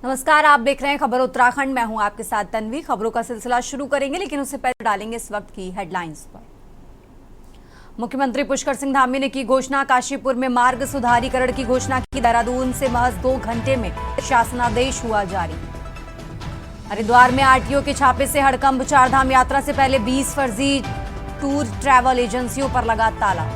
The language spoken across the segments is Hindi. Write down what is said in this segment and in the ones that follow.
नमस्कार, आप देख रहे हैं खबर उत्तराखंड। मैं हूं आपके साथ तन्वी। खबरों का सिलसिला शुरू करेंगे, लेकिन उससे पहले डालेंगे इस वक्त की हेडलाइंस पर। मुख्यमंत्री पुष्कर सिंह धामी ने की घोषणा। काशीपुर में मार्ग सुधारीकरण की घोषणा की। देहरादून से महज 2 घंटे में शासनादेश हुआ जारी। हरिद्वार में आरटीओ के छापे से हड़कंप। चारधाम यात्रा से पहले 20 फर्जी टूर ट्रैवल एजेंसियों पर लगा ताला।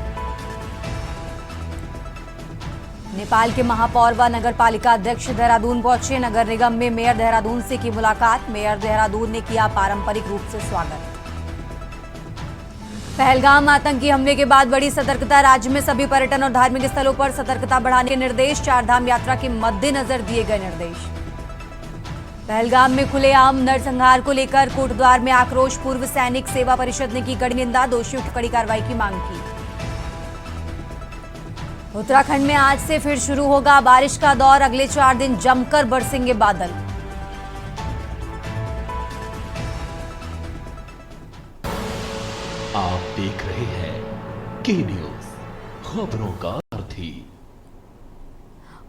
नेपाल के महापौर व नगर पालिका अध्यक्ष देहरादून पहुंचे। नगर निगम में मेयर देहरादून से की मुलाकात। मेयर देहरादून ने किया पारंपरिक रूप से स्वागत। पहलगाम आतंकी हमले के बाद बड़ी सतर्कता। राज्य में सभी पर्यटन और धार्मिक स्थलों पर सतर्कता बढ़ाने के निर्देश। चारधाम यात्रा के मद्देनजर दिए गए निर्देश। पहलगाम में खुलेआम नरसंहार को लेकर कोटद्वार में आक्रोश। पूर्व सैनिक सेवा परिषद ने की कड़ी निंदा। दोषियों की कड़ी कार्रवाई की मांग की। उत्तराखंड में आज से फिर शुरू होगा बारिश का दौर। अगले 4 दिन जमकर बरसेंगे बादल। आप देख रहे हैं के न्यूज, खबरों का अर्थी।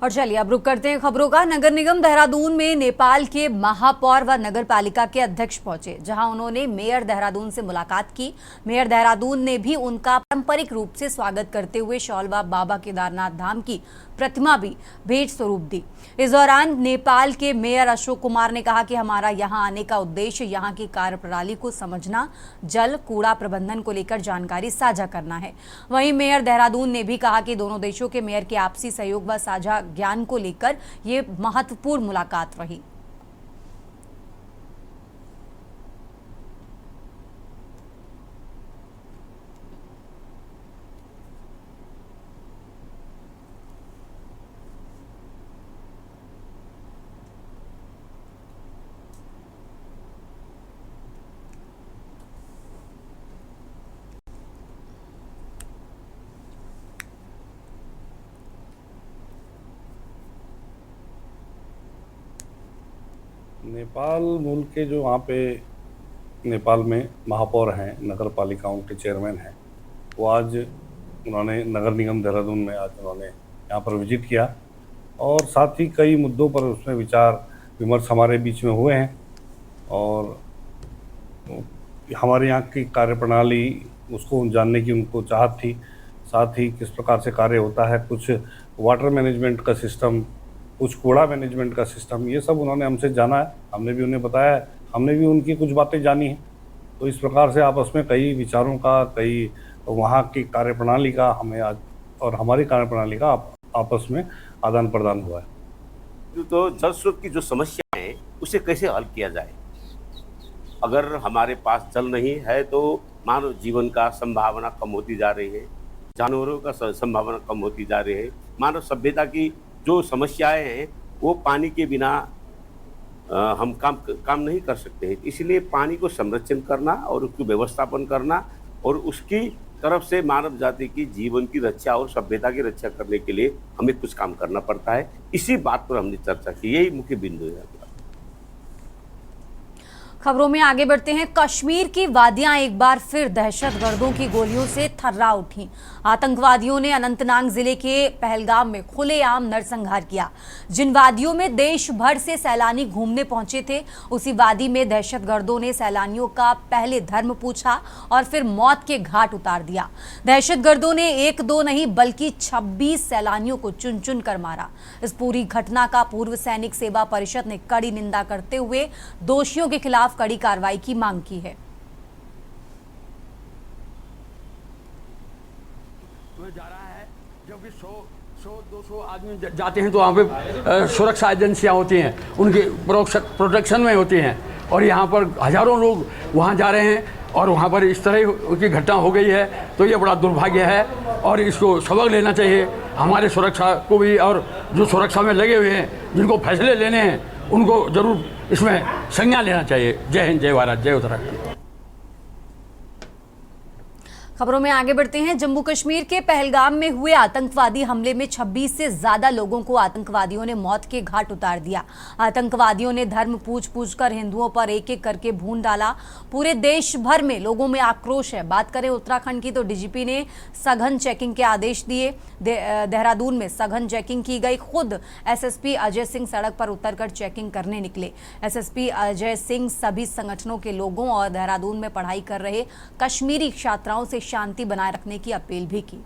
और चलिए अब रुक करते हैं खबरों का। नगर निगम देहरादून में नेपाल के महापौर व नगर पालिका के अध्यक्ष पहुंचे, जहां उन्होंने मेयर देहरादून से मुलाकात की। मेयर देहरादून ने भी उनका पारंपरिक रूप से स्वागत करते हुए शॉल व बाबा केदारनाथ धाम की प्रतिमा भी भेंट स्वरूप दी। इस दौरान नेपाल के मेयर अशोक कुमार ने कहा कि हमारा यहां आने का उद्देश्य यहां की कार्यप्रणाली को समझना, जल कूड़ा प्रबंधन को लेकर जानकारी साझा करना है। वहीं मेयर देहरादून ने भी कहा कि दोनों देशों के मेयर के आपसी सहयोग व साझा ज्ञान को लेकर ये महत्वपूर्ण मुलाकात रही। नेपाल मूल के जो वहाँ पे नेपाल में महापौर हैं, नगर पालिकाओं के चेयरमैन हैं, वो आज उन्होंने नगर निगम देहरादून में आज उन्होंने यहाँ पर विजिट किया और साथ ही कई मुद्दों पर उसमें विचार विमर्श हमारे बीच में हुए हैं। और हमारे यहाँ की कार्यप्रणाली उसको जानने की उनको चाहत थी, साथ ही किस प्रकार से कार्य होता है, कुछ वाटर मैनेजमेंट का सिस्टम, कुछ कूड़ा मैनेजमेंट का सिस्टम, ये सब उन्होंने हमसे जाना है। हमने भी उन्हें बताया है, हमने भी उनकी कुछ बातें जानी हैं। तो इस प्रकार से आपस में कई विचारों का, कई वहाँ की कार्यप्रणाली का हमें आज और हमारी कार्यप्रणाली का आपस में आदान प्रदान हुआ है। तो जल स्रोत की जो समस्या है उसे कैसे हल किया जाए। अगर हमारे पास जल नहीं है तो मानव जीवन का संभावना कम होती जा रही है, जानवरों का संभावना कम होती जा रही है। मानव सभ्यता की जो समस्याएं हैं वो पानी के बिना हम काम नहीं कर सकते हैं। इसलिए पानी को संरक्षण करना और उसकी व्यवस्थापन करना और उसकी तरफ से मानव जाति की जीवन की रक्षा और सभ्यता की रक्षा करने के लिए हमें कुछ काम करना पड़ता है। इसी बात पर हमने चर्चा की, यही मुख्य बिंदु है। खबरों में आगे बढ़ते हैं। कश्मीर की वादियां एक बार फिर दहशतगर्दों की गोलियों से थर्रा उठी। आतंकवादियों ने अनंतनाग जिले के पहलगाम में खुलेआम नरसंहार किया। जिन वादियों में देश भर से सैलानी घूमने पहुंचे थे, उसी वादी में दहशतगर्दों ने सैलानियों का पहले धर्म पूछा और फिर मौत के घाट उतार दिया। दहशतगर्दों ने 1-2 नहीं बल्कि 26 सैलानियों को चुन चुन कर मारा। इस पूरी घटना का पूर्व सैनिक सेवा परिषद ने कड़ी निंदा करते हुए दोषियों के खिलाफ कड़ी कार्रवाई की मांग की है। जा रहा है जबकि 100-200 आदमी जाते हैं तो वहाँ पे सुरक्षा एजेंसियां होती हैं, उनकी प्रोटेक्शन में होती हैं, और यहाँ पर हजारों लोग वहाँ जा रहे हैं और वहाँ पर इस तरह की घटना हो गई है। तो ये बड़ा दुर्भाग्य है और इसको सबक लेना चाहिए हमारे सुरक्षा को भी, और जो सुरक्षा में लगे हुए हैं, जिनको फैसले लेने हैं, उनको जरूर इसमें संज्ञान लेना चाहिए। जय हिंद, जय भारत, जय उत्तराखंड। खबरों में आगे बढ़ते हैं। जम्मू कश्मीर के पहलगाम में हुए आतंकवादी हमले में 26 से ज्यादा लोगों को आतंकवादियों ने मौत के घाट उतार दिया। आतंकवादियों ने धर्म पूछ कर हिंदुओं पर एक एक करके भून डाला। पूरे देश भर में लोगों में आक्रोश है। बात करें उत्तराखंड की तो डीजीपी ने सघन चेकिंग के आदेश दिए। देहरादून में सघन चेकिंग की गई। खुद एसएसपी अजय सिंह सड़क पर उतरकर चेकिंग करने निकले। एसएसपी अजय सिंह सभी संगठनों के लोगों और देहरादून में पढ़ाई कर रहे कश्मीरी छात्राओं से शांति बनाए रखने की अपील भी की।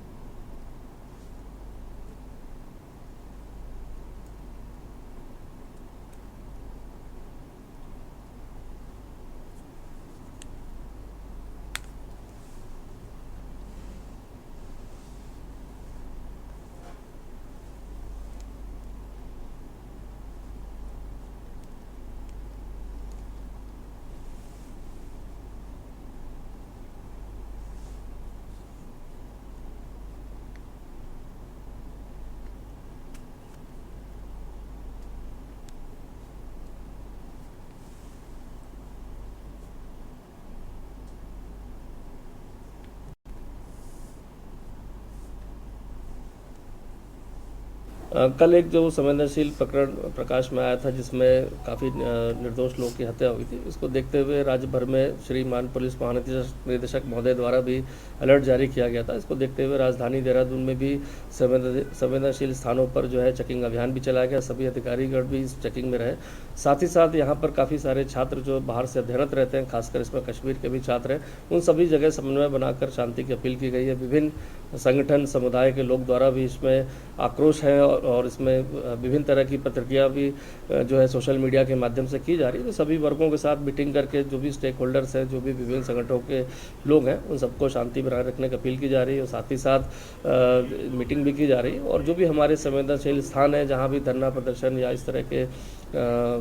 कल एक जो संवेदनशील प्रकरण प्रकाश में आया था जिसमें काफ़ी निर्दोष लोगों की हत्या हुई थी, इसको देखते हुए राज्य भर में श्रीमान पुलिस महानिदेशक महोदय द्वारा भी अलर्ट जारी किया गया था। इसको देखते हुए राजधानी देहरादून में भी संवेदनशील स्थानों पर जो है चेकिंग अभियान भी चलाया गया। सभी अधिकारीगण भी इस चेकिंग में रहे। साथ ही साथ यहाँ पर काफ़ी सारे छात्र जो बाहर से अध्ययनरत रहते हैं, खासकर इसमें कश्मीर के भी छात्र हैं, उन सभी जगह समन्वय बनाकर शांति की अपील की गई है। विभिन्न संगठन समुदाय के लोग द्वारा भी इसमें आक्रोश है और इसमें विभिन्न तरह की प्रतिक्रिया भी जो है सोशल मीडिया के माध्यम से की जा रही है। तो सभी वर्गों के साथ मीटिंग करके जो भी स्टेक होल्डर्स हैं, जो भी विभिन्न संगठनों के लोग हैं, उन सबको शांति बनाए रखने की अपील की जा रही है और साथ ही साथ मीटिंग भी की जा रही है। और जो भी हमारे संवेदनशील स्थान है, जहाँ भी धरना प्रदर्शन या इस तरह के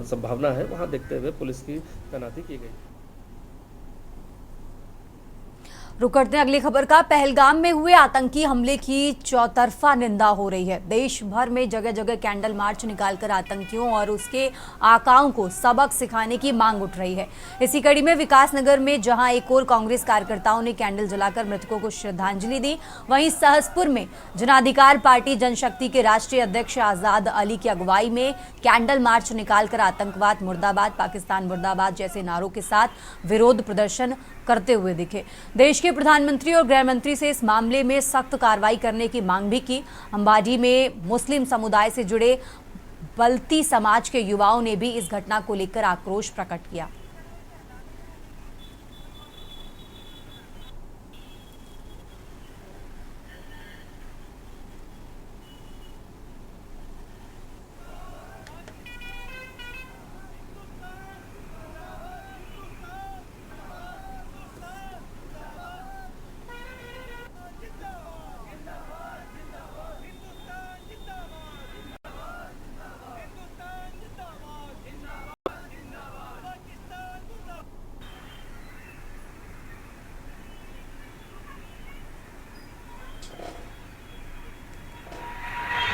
संभावना है, वहाँ देखते हुए पुलिस की तैनाती की गई। रुक करते हैं अगली खबर का। पहलगाम में हुए आतंकी हमले की चौतरफा निंदा हो रही है। देश भर में जगह जगह कैंडल मार्च निकालकर आतंकियों और उसके आकाओं को सबक सिखाने की मांग उठ रही है। इसी कड़ी में विकासनगर में जहां एक और कांग्रेस कार्यकर्ताओं ने कैंडल जलाकर मृतकों को श्रद्धांजलि दी, वहीं सहसपुर में जनाधिकार पार्टी जनशक्ति के राष्ट्रीय अध्यक्ष आजाद अली की अगुवाई में कैंडल मार्च निकालकर आतंकवाद मुर्दाबाद, पाकिस्तान मुर्दाबाद जैसे नारों के साथ विरोध प्रदर्शन करते हुए दिखे। देश के प्रधानमंत्री और गृह मंत्री से इस मामले में सख्त कार्रवाई करने की मांग भी की। अंबाजी में मुस्लिम समुदाय से जुड़े बल्ती समाज के युवाओं ने भी इस घटना को लेकर आक्रोश प्रकट किया।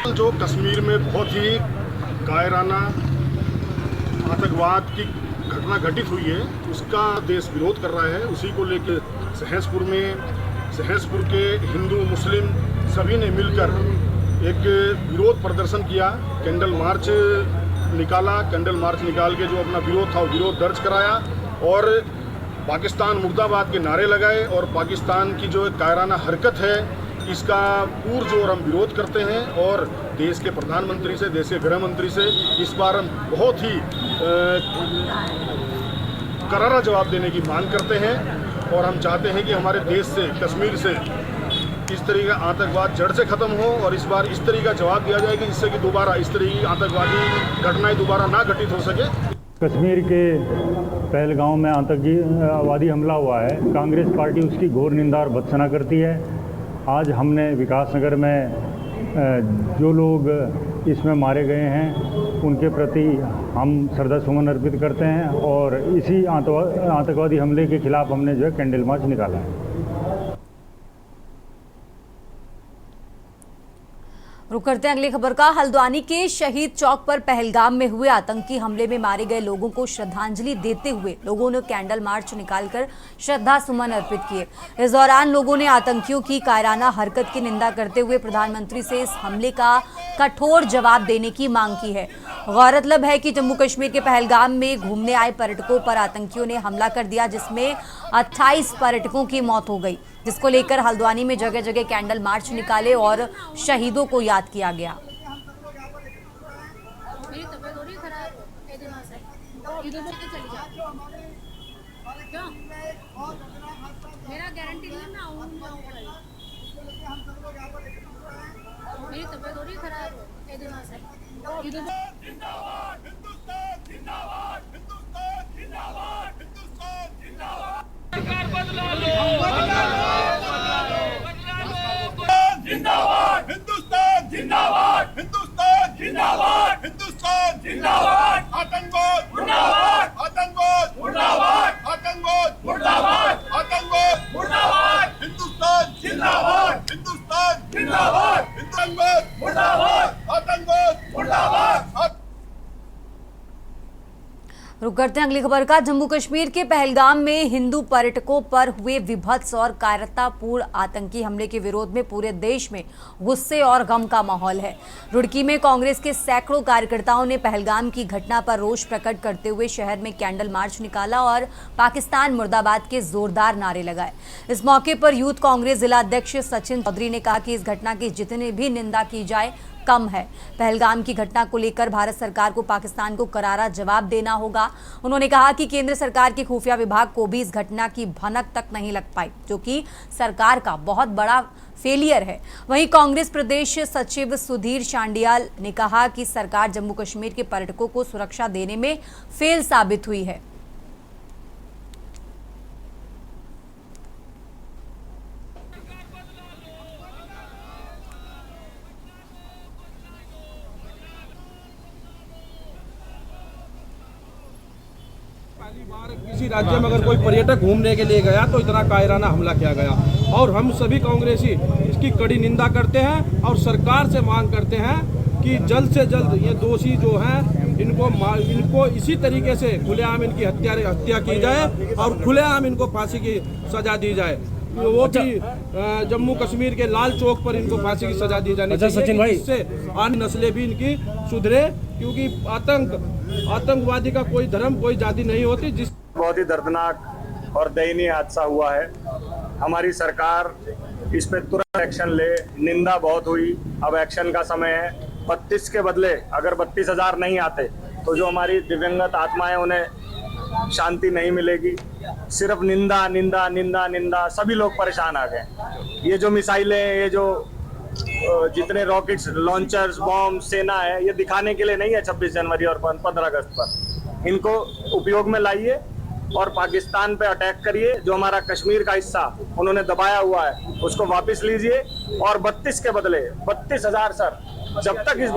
जो कश्मीर में बहुत ही कायराना आतंकवाद की घटना घटित हुई है, उसका देश विरोध कर रहा है। उसी को लेकर सहसपुर के हिंदू मुस्लिम सभी ने मिलकर एक विरोध प्रदर्शन किया, कैंडल मार्च निकाला। कैंडल मार्च निकाल के जो अपना विरोध था वो विरोध दर्ज कराया और पाकिस्तान मुर्दाबाद के नारे लगाए। और पाकिस्तान की जो कायराना हरकत है, इसका पुरजोर हम विरोध करते हैं और देश के प्रधानमंत्री से, देश के गृह मंत्री से इस बार हम बहुत ही करारा जवाब देने की मांग करते हैं। और हम चाहते हैं कि हमारे देश से, कश्मीर से इस तरह का आतंकवाद जड़ से ख़त्म हो और इस बार इस तरह का जवाब दिया जाए कि जिससे कि दोबारा इस तरह की आतंकवादी घटनाएं दोबारा ना घटित हो सके। कश्मीर के पहलगाम में आतंकवादी हमला हुआ है। कांग्रेस पार्टी उसकी घोर निंदा और भत्सना करती है। आज हमने विकासनगर में जो लोग इसमें मारे गए हैं उनके प्रति हम श्रद्धा सुमन अर्पित करते हैं और इसी आतंकवादी हमले के खिलाफ हमने जो है कैंडल मार्च निकाला है। रुक करते हैं अगली खबर का। हल्द्वानी के शहीद चौक पर पहलगाम में हुए आतंकी हमले में मारे गए लोगों को श्रद्धांजलि देते हुए लोगों ने कैंडल मार्च निकालकर श्रद्धा सुमन अर्पित किए। इस दौरान लोगों ने आतंकियों की कायराना हरकत की निंदा करते हुए प्रधानमंत्री से इस हमले का कठोर जवाब देने की मांग की है। गौरतलब है कि जम्मू कश्मीर के पहलगाम में घूमने आए पर्यटकों पर आतंकियों ने हमला कर दिया, जिसमें 28 पर्यटकों की मौत हो गई, जिसको लेकर हल्द्वानी में जगह जगह कैंडल मार्च निकाले और शहीदों को याद किया गया। मेरी तबीयत हो रही है खराब कई दिनों से, इधर से चली जाती क्यों? मेरा गारंटी नहीं है, मैं आऊँगा। मेरी तबीयत हो रही है खराब कई दिनों से, इधर जिंदाबाद हिंदुस्तान, जिंदाबाद हिंदुस्तान, जिंदाबाद हिंदुस्तान, जिंदाबाद। सरकार बदला लो, बदला लो, बदला लो, जिंदाबाद हिंदुस्तान, जिंदाबाद हिंदुस्तान, जिंदाबाद हिंदुस्तान, जिंदाबाद। आतंकवाद मुर्दाबाद, आतंकवाद मुर्दाबाद, आतंकवाद मुर्दाबाद, आतंकवाद मुर्दाबाद। हिंदुस्तान जिंदाबाद, हिंदुस्तान जिंदाबाद, आतंकवाद मुर्दाबाद, आतंकवाद मुर्दाबाद। रुक करते हैं अगली खबर का। जम्मू कश्मीर के पहलगाम में हिंदू पर्यटकों पर हुए विभत्स और कायरतापूर्ण आतंकी हमले के विरोध में पूरे देश में गुस्से और गम का माहौल है। रुड़की में कांग्रेस के सैकड़ों कार्यकर्ताओं ने पहलगाम की घटना पर रोष प्रकट करते हुए शहर में कैंडल मार्च निकाला और पाकिस्तान मुर्दाबाद के जोरदार नारे लगाए। इस मौके पर यूथ कांग्रेस जिला अध्यक्ष सचिन चौधरी ने कहा कि इस घटना की जितनी भी निंदा की जाए कम है। पहलगाम की घटना को लेकर भारत सरकार को पाकिस्तान को करारा जवाब देना होगा। उन्होंने कहा कि केंद्र सरकार के खुफिया विभाग को भी इस घटना की भनक तक नहीं लग पाई, जो कि सरकार का बहुत बड़ा फेलियर है। वहीं कांग्रेस प्रदेश सचिव सुधीर शांडियाल ने कहा कि सरकार जम्मू कश्मीर के पर्यटकों को सुरक्षा देने में फेल साबित हुई है। किसी राज्य में अगर कोई पर्यटक घूमने के लिए गया तो इतना कायराना हमला किया गया और हम सभी कांग्रेसी इसकी कड़ी निंदा करते हैं और सरकार से मांग करते हैं कि जल्द से जल्द ये दोषी जो हैं इनको इसी तरीके से खुलेआम इनकी हत्या की जाए और खुलेआम इनको फांसी की सजा दी जाए। वो भी जम्मू कश्मीर के लाल चौक पर इनको फांसी की सजा दी जानी चाहिए। सचिन भाई, इससे अन्य नस्लें भी इनकी सुधरे, क्योंकि आतंकवादी का कोई धर्म कोई जाति नहीं होती। जिस बहुत ही दर्दनाक और दयनीय हादसा हुआ है। हमारी सरकार इस पे तुरंत एक्शन ले। निंदा बहुत हुई, अब एक्शन का समय है। 32 के बदले अगर 32,000 नहीं आते तो जो हमारी दिव्यांगत आत्माएं उन्हें शांति नहीं मिलेगी। सिर्फ निंदा निंदा निंदा निंदा, सभी लोग परेशान आ गए। ये जो मिसाइलें, ये जो जितने रॉकेट्स, लॉन्चर्स, बॉम्ब, सेना है, ये दिखाने के लिए नहीं है 26 जनवरी और 15 अगस्त पर। इनको उपयोग में लाइए और पाकिस्तान पे अटैक करिए। जो हमारा कश्मीर का हिस्सा उन्होंने दबाया हुआ है उसको वापस लीजिए और 32 के बदले 32,000 सर, जब तक इस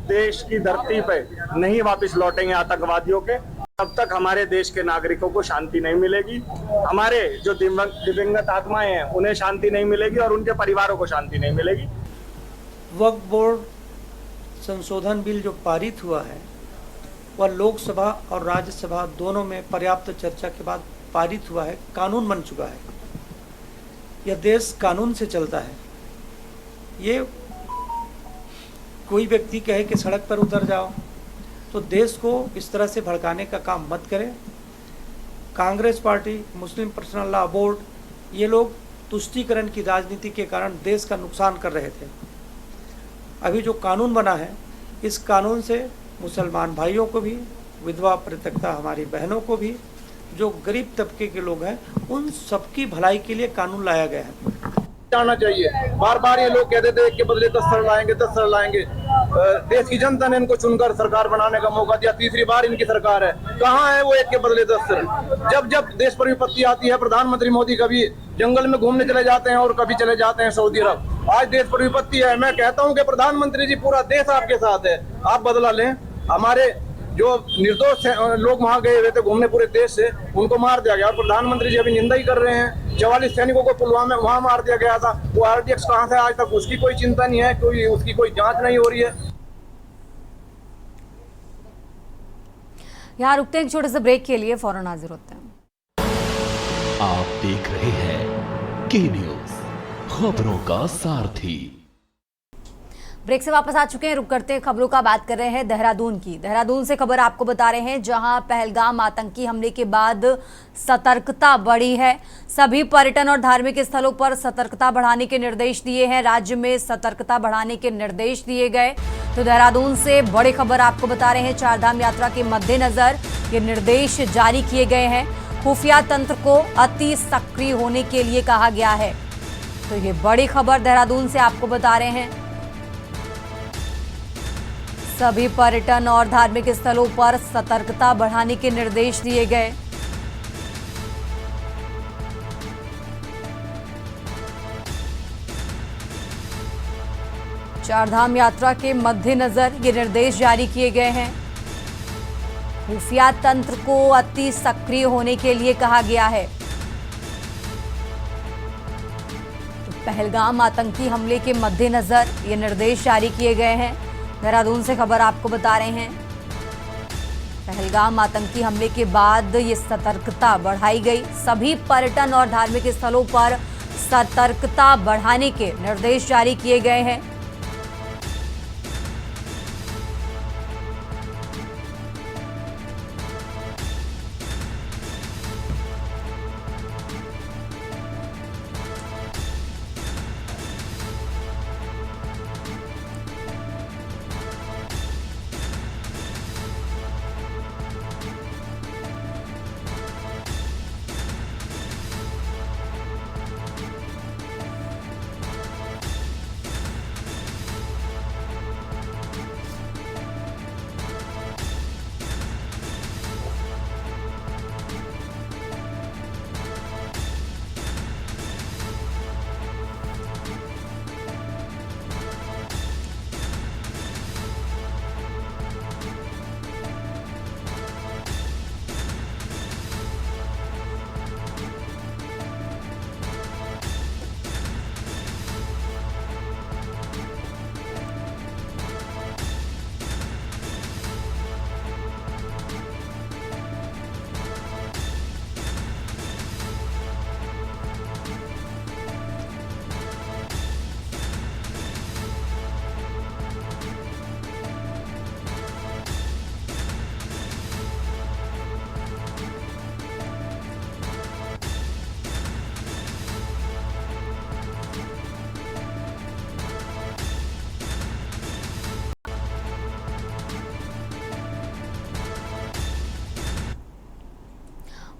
देश की धरती पे नहीं वापस लौटेंगे आतंकवादियों के, तब तक हमारे देश के नागरिकों को शांति नहीं मिलेगी। हमारे जो दिव्यांगत आत्माएं हैं उन्हें शांति नहीं मिलेगी और उनके परिवारों को शांति नहीं मिलेगी। वक्फ बोर्ड संशोधन बिल जो पारित हुआ है वह लोकसभा और राज्यसभा दोनों में पर्याप्त चर्चा के बाद पारित हुआ है, कानून बन चुका है। यह देश कानून से चलता है। ये कोई व्यक्ति कहे कि सड़क पर उतर जाओ तो देश को इस तरह से भड़काने का काम मत करें। कांग्रेस पार्टी, मुस्लिम पर्सनल लॉ बोर्ड, ये लोग तुष्टीकरण की राजनीति के कारण देश का नुकसान कर रहे थे। अभी जो कानून बना है, इस कानून से मुसलमान भाइयों को भी, विधवा परित्यक्ता हमारी बहनों को भी, जो गरीब तबके के लोग हैं, उन सबकी भलाई के लिए कानून लाया गया है। आना चाहिए। बार बार ये लोग कहते थे एक के बदले 10 सर लाएंगे, 10 सर लाएंगे। देश की जनता ने इनको चुनकर सरकार बनाने का मौका दिया। तीसरी बार इनकी सरकार है। कहाँ है वो एक के बदले 10 सर? जब जब देश पर विपत्ति आती है, प्रधानमंत्री मोदी कभी जंगल में घूमने चले जाते हैं और कभी चले जाते हैं सऊदी अरब। आज देश पर विपत्ति है। मैं कहता हूँ कि प्रधानमंत्री जी, पूरा देश आपके साथ है। आप बदला लें। हमारे जो निर्दोष लोग वहां गए हुए थे घूमने पूरे देश से, उनको मार दिया गया। और प्रधानमंत्री जी अभी निंदा ही कर रहे हैं। 44 सैनिकों को पुलवामा वहां मार दिया गया था। वो RDX कहां से आज तक उसकी कोई चिंता नहीं है, कोई उसकी कोई जांच नहीं हो रही है। यहाँ रुकते हैं एक छोटे से ब्रेक के लिए, फौरन हाजिर होते हैं। आप देख रहे हैं के न्यूज, खबरों का सारथी। ब्रेक से वापस आ चुके हैं, रुक करते हैं खबरों का। बात कर रहे हैं देहरादून की। देहरादून से खबर आपको बता रहे हैं, जहां पहलगाम आतंकी हमले के बाद सतर्कता बढ़ी है। सभी पर्यटन और धार्मिक स्थलों पर सतर्कता बढ़ाने के निर्देश दिए हैं। राज्य में सतर्कता बढ़ाने के निर्देश दिए गए। तो देहरादून से बड़ी खबर आपको बता रहे हैं, चारधाम यात्रा के मद्देनजर ये निर्देश जारी किए गए हैं। खुफिया तंत्र को अति सक्रिय होने के लिए कहा गया है। तो ये बड़ी खबर देहरादून से आपको बता रहे हैं। सभी पर्यटन और धार्मिक स्थलों पर सतर्कता बढ़ाने के निर्देश दिए गए। चारधाम यात्रा के मद्देनजर ये निर्देश जारी किए गए हैं। खुफिया तंत्र को अति सक्रिय होने के लिए कहा गया है। तो पहलगाम आतंकी हमले के मद्देनजर ये निर्देश जारी किए गए हैं। देहरादून से खबर आपको बता रहे हैं, पहलगाम आतंकी हमले के बाद ये सतर्कता बढ़ाई गई। सभी पर्यटन और धार्मिक स्थलों पर सतर्कता बढ़ाने के निर्देश जारी किए गए हैं।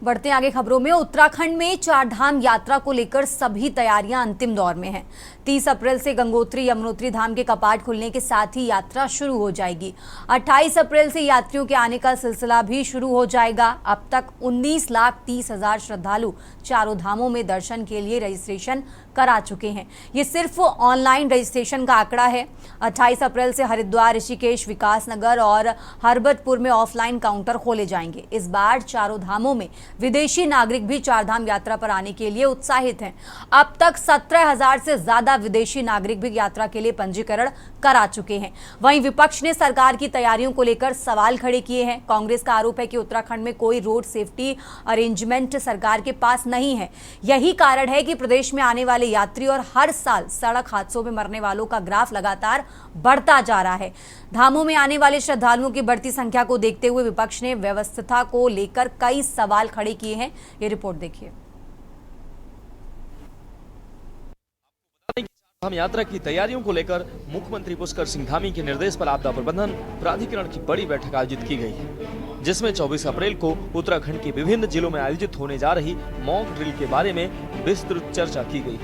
बढ़ते आगे खबरों में। उत्तराखंड में चारधाम यात्रा को लेकर सभी तैयारियां अंतिम दौर में हैं। 30 अप्रैल से गंगोत्री यमुनोत्री धाम के कपाट खुलने के साथ ही यात्रा शुरू हो जाएगी। 28 अप्रैल से यात्रियों के आने का सिलसिला भी शुरू हो जाएगा। अब तक 19,30,000 श्रद्धालु चारों धामों में दर्शन के लिए रजिस्ट्रेशन करा चुके हैं। ये सिर्फ ऑनलाइन रजिस्ट्रेशन का आंकड़ा है। 28 अप्रैल से हरिद्वार, ऋषिकेश, विकासनगर और हरबतपुर में ऑफलाइन काउंटर खोले जाएंगे। इस बार चारों धामों में विदेशी नागरिक भी चारधाम यात्रा पर आने के लिए उत्साहित हैं। अब तक 17,000 से ज्यादा विदेशी नागरिक भी यात्रा के लिए पंजीकरण करा चुके हैं। वहीं विपक्ष ने सरकार की तैयारियों को लेकर सवाल खड़े किए हैं। कांग्रेस का आरोप है कि उत्तराखंड में कोई रोड सेफ्टी अरेंजमेंट सरकार के पास नहीं है। यही कारण है कि प्रदेश में आने वाले यात्री और हर साल सड़क हादसों में मरने वालों का ग्राफ लगातार बढ़ता जा रहा है। धामों में आने वाले श्रद्धालुओं की बढ़ती संख्या को देखते हुए विपक्ष ने व्यवस्था को लेकर कई सवाल खड़े किए हैं। ये रिपोर्ट देखिए। हम यात्रा की तैयारियों को लेकर मुख्यमंत्री पुष्कर सिंह धामी के निर्देश पर आपदा प्रबंधन प्राधिकरण की बड़ी बैठक आयोजित की गई है, जिसमें 24 अप्रैल को उत्तराखंड के विभिन्न जिलों में आयोजित होने जा रही मॉक ड्रिल के बारे में विस्तृत चर्चा की गई।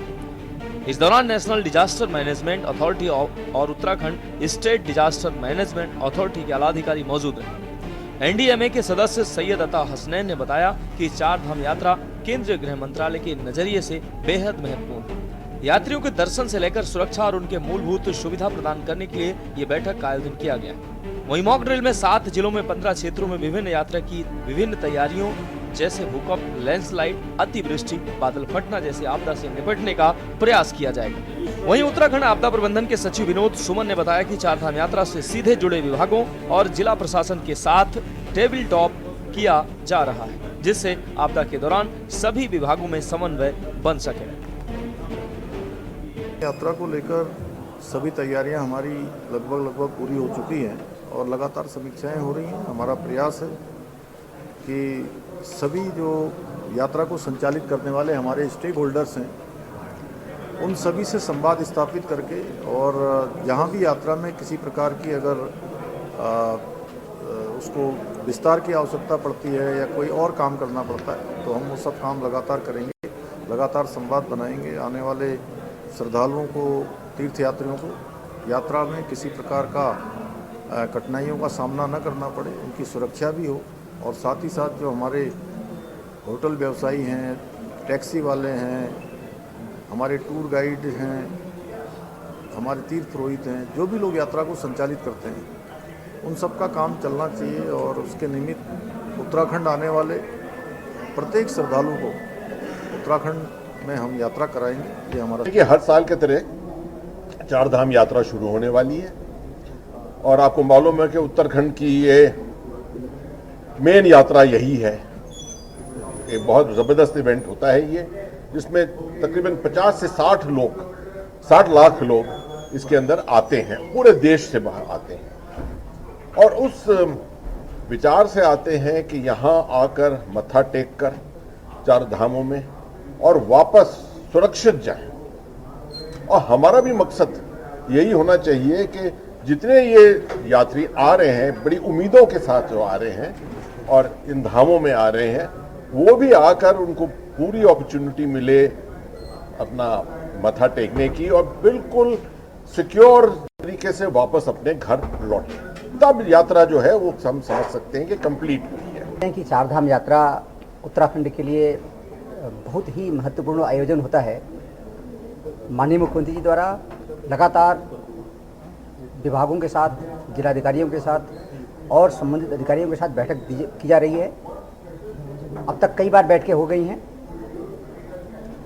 इस दौरान नेशनल डिजास्टर मैनेजमेंट अथॉरिटी और Uttarakhand state disaster management authority के आलाधिकारी मौजूद रहे। एनडीएमए के सदस्य सैयद अता हसनैन ने बताया कि चारधाम यात्रा केंद्रीय गृह मंत्रालय के नजरिए से बेहद महत्वपूर्ण है। यात्रियों के दर्शन से लेकर सुरक्षा और उनके मूलभूत सुविधा प्रदान करने के लिए ये बैठक का आयोजन किया गया है। वहीं मॉक ड्रिल में 7 जिलों में 15 क्षेत्रों में विभिन्न यात्रा की विभिन्न तैयारियों जैसे भूकंप, लैंडस्लाइड, अतिवृष्टि, बादल फटना जैसी आपदा से निपटने का प्रयास किया जाएगा। वहीं उत्तराखंड आपदा प्रबंधन के सचिव विनोद सुमन ने बताया कि चारधाम यात्रा से सीधे जुड़े विभागों और जिला प्रशासन के साथ टेबल टॉप किया जा रहा है, जिससे आपदा के दौरान सभी विभागों में समन्वय बन सके। यात्रा को लेकर सभी तैयारियां हमारी लगभग पूरी हो चुकी हैं और लगातार समीक्षाएं हो रही हैं। हमारा प्रयास है कि सभी जो यात्रा को संचालित करने वाले हमारे स्टेक होल्डर्स हैं, उन सभी से संवाद स्थापित करके और जहां भी यात्रा में किसी प्रकार की अगर उसको विस्तार की आवश्यकता पड़ती है या कोई और काम करना पड़ता है तो हम वो सब काम लगातार करेंगे, लगातार संवाद बनाएंगे। आने वाले श्रद्धालुओं को, तीर्थयात्रियों को यात्रा में किसी प्रकार का कठिनाइयों का सामना न करना पड़े, उनकी सुरक्षा भी हो और साथ ही साथ जो हमारे होटल व्यवसायी हैं, टैक्सी वाले हैं, हमारे टूर गाइड हैं, हमारे तीर्थ पुरोहित हैं, जो भी लोग यात्रा को संचालित करते हैं, उन सब का काम चलना चाहिए और उसके निमित्त उत्तराखंड आने वाले प्रत्येक श्रद्धालु को उत्तराखंड में हम यात्रा कराएंगे। ये हमारा देखिए, हर साल के तरह चारधाम यात्रा शुरू होने वाली है और आपको मालूम है कि उत्तराखंड की ये मेन यात्रा यही है। एक बहुत ज़बरदस्त इवेंट होता है ये, जिसमें तकरीबन 50 से 60 लाख लोग इसके अंदर आते हैं, पूरे देश से बाहर आते हैं और उस विचार से आते हैं कि यहाँ आकर मत्था टेक कर चार धामों में और वापस सुरक्षित जाएं। और हमारा भी मकसद यही होना चाहिए कि जितने ये यात्री आ रहे हैं, बड़ी उम्मीदों के साथ जो आ रहे हैं और इन धामों में आ रहे हैं, वो भी आकर उनको पूरी अपॉर्चुनिटी मिले अपना मत्था टेकने की और बिल्कुल सिक्योर तरीके से वापस अपने घर लौटें। तब यात्रा जो है वो हम समझ सकते हैं कि कंप्लीट हुई है। कि चारधाम यात्रा उत्तराखंड के लिए बहुत ही महत्वपूर्ण आयोजन होता है। माननीय मुख्यमंत्री जी द्वारा लगातार विभागों के साथ, जिलाधिकारियों के साथ और संबंधित अधिकारियों के साथ बैठक की जा रही है। अब तक कई बार बैठकें हो गई हैं।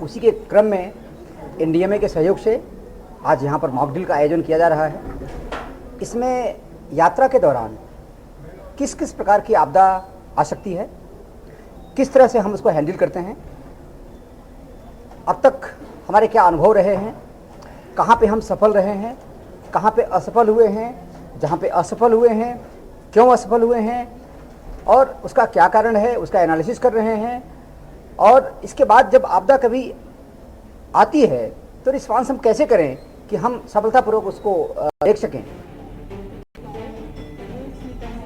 उसी के क्रम में एनडीएमए के सहयोग से आज यहाँ पर मॉक ड्रिल का आयोजन किया जा रहा है। इसमें यात्रा के दौरान किस किस प्रकार की आपदा आ सकती है, किस तरह से हम उसको हैंडल करते हैं, अब तक हमारे क्या अनुभव रहे हैं, कहाँ पे हम सफल रहे हैं, कहाँ पे असफल हुए हैं, जहाँ पे असफल हुए हैं क्यों असफल हुए हैं और उसका क्या कारण है, उसका एनालिसिस कर रहे हैं। और इसके बाद जब आपदा कभी आती है तो रिस्पांस हम कैसे करें कि हम सफलतापूर्वक उसको देख सकें।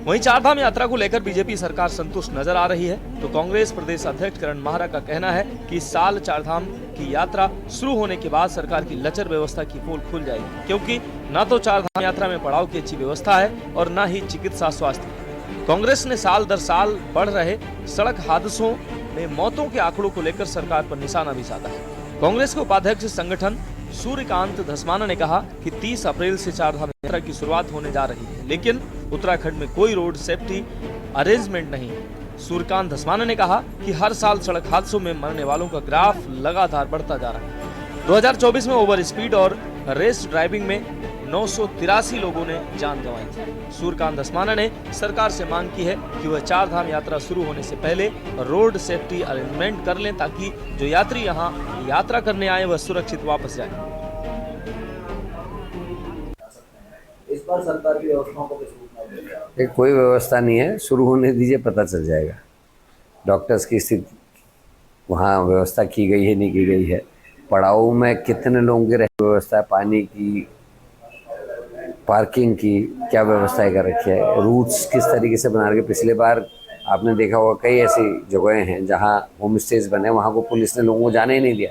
वहीं चारधाम यात्रा को लेकर बीजेपी सरकार संतुष्ट नजर आ रही है, तो कांग्रेस प्रदेश अध्यक्ष करण माहरा का कहना है कि इस साल चारधाम की यात्रा शुरू होने के बाद सरकार की लचर व्यवस्था की पोल खुल जाएगी, क्योंकि न तो चारधाम यात्रा में पड़ाव की अच्छी व्यवस्था है और न ही चिकित्सा स्वास्थ्य। कांग्रेस ने साल दर साल बढ़ रहे सड़क हादसों में मौतों के आंकड़ों को लेकर सरकार पर निशाना भी साधा है। कांग्रेस के उपाध्यक्ष संगठन सूर्यकांत धस्माना ने कहा कि 30 अप्रैल से चारधाम यात्रा की शुरुआत होने जा रही है, लेकिन उत्तराखंड में कोई रोड सेफ्टी अरेंजमेंट नहीं है। सूर्यकांत धस्माना ने कहा कि हर साल सड़क हादसों में मरने वालों का ग्राफ लगातार बढ़ता जा रहा है। 2024 में ओवर स्पीड और रेस ड्राइविंग में 983 लोगों ने जान गंवाई थी। सूर्यकांत धस्माना ने सरकार से मांग की है कि वह चारधाम यात्रा शुरू होने से पहले रोड सेफ्टी अरेंजमेंट कर लें, ताकि जो यात्री यहां यात्रा करने आए वह सुरक्षित वापस जाए। इस बार सरकार की व्यवस्थाओं को कोई व्यवस्था नहीं है, शुरू होने दीजिए, पता चल जाएगा। डॉक्टर्स की स्थिति वहाँ व्यवस्था की गई है नहीं की गई है, पड़ाव में कितने लोगों की व्यवस्था, पानी की, पार्किंग की क्या व्यवस्थाएं कर रखी है, रूट्स किस तरीके से बना रखे। पिछले बार आपने देखा होगा कई ऐसी जगहें हैं जहाँ होम स्टेज बने, वहाँ को पुलिस ने लोगों को जाने ही नहीं दिया,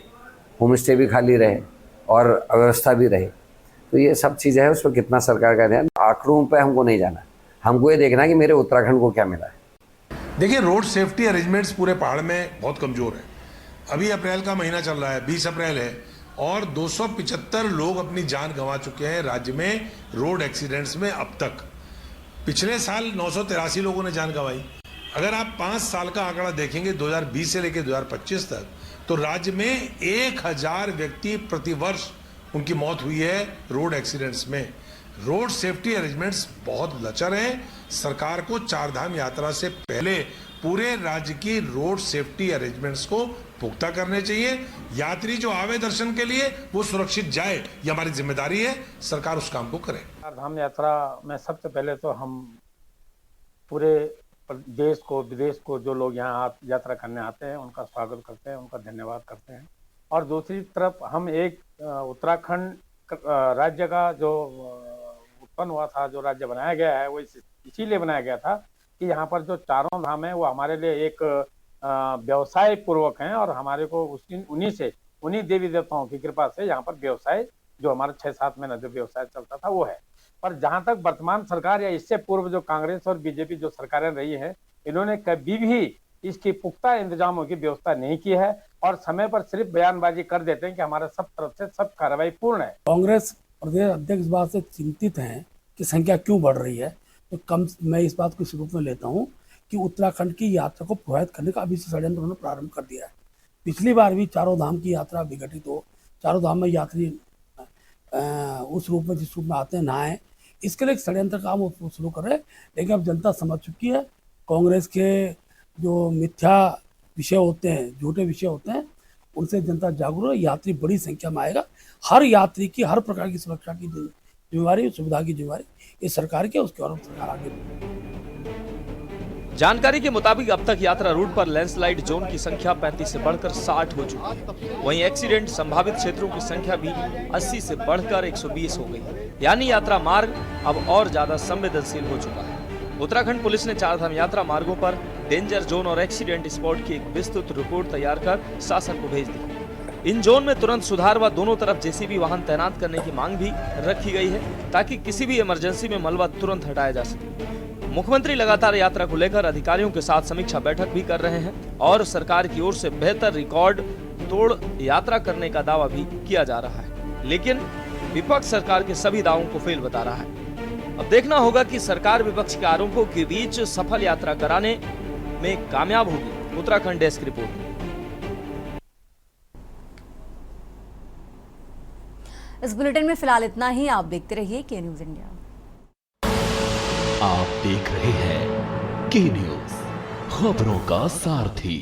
होम स्टे भी खाली रहे और अव्यवस्था भी रही। तो ये सब चीज़ें हैं, उस पर कितना सरकार का ध्यान। आंकड़ों पे हमको नहीं जाना, हमको ये देखना कि मेरे उत्तराखंड को क्या मिला है। देखिए, रोड सेफ्टी अरेंजमेंट्स पूरे पहाड़ में बहुत कमज़ोर है। अभी अप्रैल का महीना चल रहा है, 20 अप्रैल है और 275 लोग अपनी जान गंवा चुके हैं राज्य में रोड एक्सीडेंट्स में अब तक। पिछले साल 983 लोगों ने जान गंवाई। अगर आप 5 साल का आंकड़ा देखेंगे 2020 से लेकर 2025 तक, तो राज्य में 1000 व्यक्ति प्रतिवर्ष उनकी मौत हुई है रोड एक्सीडेंट्स में। रोड सेफ्टी अरेंजमेंट्स बहुत लचर हैं। सरकार को चारधाम यात्रा से पहले पूरे राज्य की रोड सेफ्टी अरेंजमेंट्स को पुख्ता करने चाहिए। यात्री जो आवे दर्शन के लिए वो सुरक्षित जाए, ये हमारी जिम्मेदारी है। सरकार उस काम को करे। चारधाम यात्रा में सबसे पहले तो हम पूरे देश को, विदेश को जो लोग यहाँ यात्रा करने आते हैं उनका स्वागत करते हैं, उनका धन्यवाद करते हैं। और दूसरी तरफ हम एक उत्तराखंड राज्य का जो उत्पन्न हुआ था, जो राज्य बनाया गया है, वो इसीलिए बनाया गया था कि यहाँ पर जो चारों धाम है वो हमारे लिए एक व्यवसाय पूर्वक हैं और हमारे को उन्हीं देवी देवताओं की कृपा से यहाँ पर व्यवसाय, जो हमारा 6-7 महीना जो व्यवसाय चलता था वो है। पर जहाँ तक वर्तमान सरकार या इससे पूर्व जो कांग्रेस और बीजेपी जो सरकारें रही है, इन्होंने कभी भी इसकी पुख्ता इंतजामों की व्यवस्था नहीं की है और समय पर सिर्फ बयानबाजी कर देते हैं कि हमारे सब तरफ से सब कार्रवाई पूर्ण है। कांग्रेस प्रदेश अध्यक्ष इस बात से चिंतित हैं कि संख्या क्यों बढ़ रही है, तो मैं इस बात को इस रूप में लेता हूं कि उत्तराखंड की यात्रा को प्रभावित करने का अभी से षड्यंत्र उन्होंने प्रारंभ कर दिया है। पिछली बार भी चारों धाम की यात्रा विघटित हो, चारों धाम में यात्री उस रूप में जिस रूप में आते हैं नहाए, इसके लिए एक षड्यंत्र काम वो शुरू कर रहे हैं। लेकिन अब जनता समझ चुकी है कांग्रेस के जो मिथ्या विषय होते हैं, झूठे विषय होते हैं, उनसे जनता जागरूक है। यात्री बड़ी संख्या में आएगा। हर यात्री की हर प्रकार की सुरक्षा की जिम्मेवारी, सुविधा की जिम्मेवारी इस सरकार की, उसके और सरकार आगे। जानकारी के मुताबिक अब तक यात्रा रूट पर लैंडस्लाइड जोन की संख्या 35 से बढ़कर 60 हो चुकी है। वहीं एक्सीडेंट संभावित क्षेत्रों की संख्या भी 80 से बढ़कर 120 हो गई। यानी यात्रा मार्ग अब और ज्यादा संवेदनशील हो चुका है। उत्तराखंड पुलिस ने चारधाम यात्रा मार्गों पर डेंजर जोन और एक्सीडेंट स्पॉट की एक विस्तृत रिपोर्ट तैयार कर शासन को भेज दी। इन जोन में तुरंत सुधार व दोनों तरफ जेसीबी वाहन तैनात करने की मांग भी रखी गई है, ताकि किसी भी इमरजेंसी में मलबा तुरंत हटाया जा सके। मुख्यमंत्री लगातार यात्रा को लेकर अधिकारियों के साथ समीक्षा बैठक भी कर रहे हैं और सरकार की ओर से बेहतर रिकॉर्ड तोड़ यात्रा करने का दावा भी किया जा रहा है। लेकिन विपक्ष सरकार के सभी दावों को फेल बता रहा है। अब देखना होगा कि सरकार विपक्ष के आरोपों के बीच सफल यात्रा कराने में कामयाब होगी। Uttarakhand desk report. इस बुलेटिन में फिलहाल इतना ही। आप देखते रहिए के न्यूज इंडिया। आप देख रहे हैं के न्यूज, खबरों का सारथी।